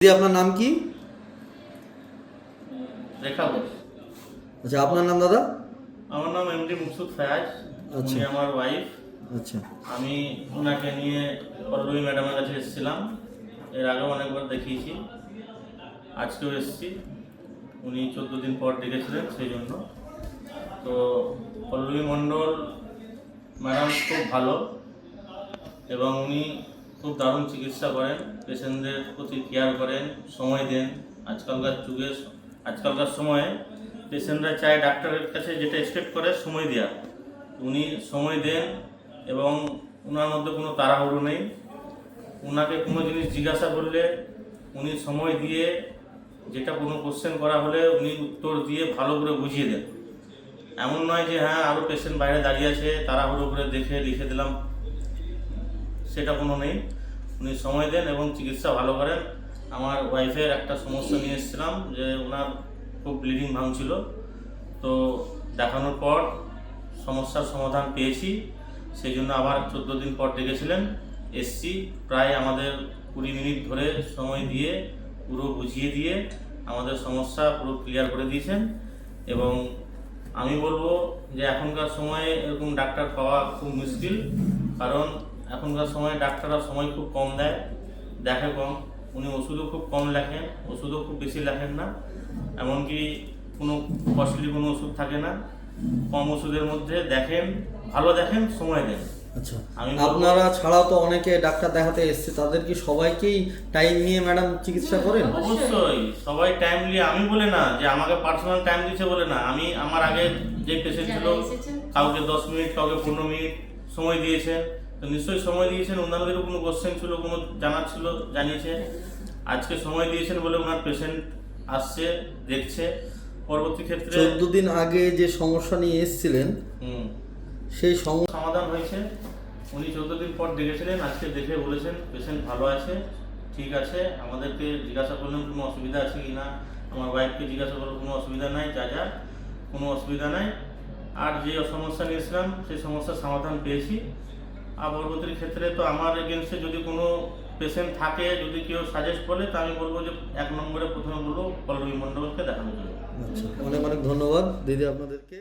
দিদি আপনার নাম কি? রেখা ঘোষ। আচ্ছা, আপনার নাম দাদা? আমার নাম এমডি মুকসুদ ফয়াজ। আচ্ছা। উনি আমার ওয়াইফ। আচ্ছা। আমি ওনাকে নিয়ে পল্লবী ম্যাডামের কাছে এসেছিলাম, এর আগেও অনেকবার দেখিয়েছি, আজকেও এসেছি। উনি 14 দিন পর ডেকেছিলেন, সেই জন্য। তো পল্লবী মণ্ডল ম্যাডাম খুব ভালো এবং উনি খুব দারুণ চিকিৎসা করেন, পেশেন্টদের প্রতি কেয়ার করেন, সময় দেন। আজকালকার সময়ে পেশেন্টরা চায় ডাক্তারের কাছে যেটা এক্সপেক্ট করে সময় দেওয়া, উনি সময় দেন এবং ওনার মধ্যে কোনো তাড়াহুড়ো নেই। ওনাকে কোনো জিনিস জিজ্ঞাসা করলে উনি সময় দিয়ে, যেটা কোনো কোশ্চেন করা হলে উনি উত্তর দিয়ে ভালো করে বুঝিয়ে দেন। এমন নয় যে হ্যাঁ আরও পেশেন্ট বাইরে দাঁড়িয়ে আছে, তাড়াহুড়ো করে দেখে লিখে দিলাম, সেটা কোনো নেই। উনি সময় দেন এবং চিকিৎসা ভালো করেন। আমার ওয়াইফের একটা সমস্যা নিয়ে এসেছিলাম যে ওনার খুব ব্লিডিং ভাঙছিল, তো দেখানোর পর সমস্যার সমাধান পেয়েছি, সেই জন্য আবার 14 দিন পর ডেকেছিলেন। এসছি, প্রায় আমাদের 20 মিনিট ধরে সময় দিয়ে পুরো বুঝিয়ে দিয়ে আমাদের সমস্যা পুরো ক্লিয়ার করে দিয়েছেন। এবং আমি বলবো যে এখনকার সময়ে এরকম ডাক্তার পাওয়া খুব মুশকিল, কারণ এখনকার সময়ে ডাক্তাররা সময় খুব কম দেয়, দেখে কম। উনি ওষুধও খুব কম লেখেন, ওষুধও খুব বেশি লেখেন না, এমনকি কোনো কস্টলি কোনো ওষুধ থাকে না। কম ওষুধের মধ্যে দেখেন, ভালো দেখেন, সময় দেন। আচ্ছা, আপনারা ছাড়াও তো অনেকে ডাক্তার দেখাতে এসছে, তাদের কি সবাইকেই টাইম নিয়ে ম্যাডাম চিকিৎসা করেন? অবশ্যই সবাই টাইমলি, আমি বলে না যে আমাকে পার্সোনাল টাইম দিচ্ছে বলে না, আমি আমার আগে যে পেশেন্ট ছিল কাউকে 10 মিনিট, কাউকে 15 মিনিট সময় দিয়েছেন, তো নিশ্চয়ই সময় দিয়েছেন। ওনাদেরও কোনো কোশ্চেন ছিল, কোনো জানার ছিল, জানিয়েছে। আজকে সময় দিয়েছেন বলে ওনার পেশেন্ট আসছে, দেখছে। পরবর্তী ক্ষেত্রে 14 দিন আগে যে সমস্যা নিয়ে এসেছিলেন, সেই সমাধান হয়েছে। উনি 14 দিন পর ডেকেছিলেন, আজকে দেখে বলেছেন পেশেন্ট ভালো আছে, ঠিক আছে। আমাদেরকে জিজ্ঞাসা করলেন কোনো অসুবিধা আছে কি না, আমার ওয়াইফকে জিজ্ঞাসা করলেন কোনো অসুবিধা নাই, যা কোনো অসুবিধা নাই। আর যে সমস্যা নিয়েছিলাম সেই সমস্যার সমাধান পেয়েছি। আর পরবর্তী ক্ষেত্রে তো আমার এগেনস্টে যদি কোনো পেশেন্ট থাকে, যদি কেউ সাজেস্ট করে, তো আমি বলবো যে 1 নম্বরে প্রথমে বলবো পল্লবী মণ্ডলকে দেখানোর জন্য। আচ্ছা, অনেক অনেক ধন্যবাদ দিদি আপনাদেরকে।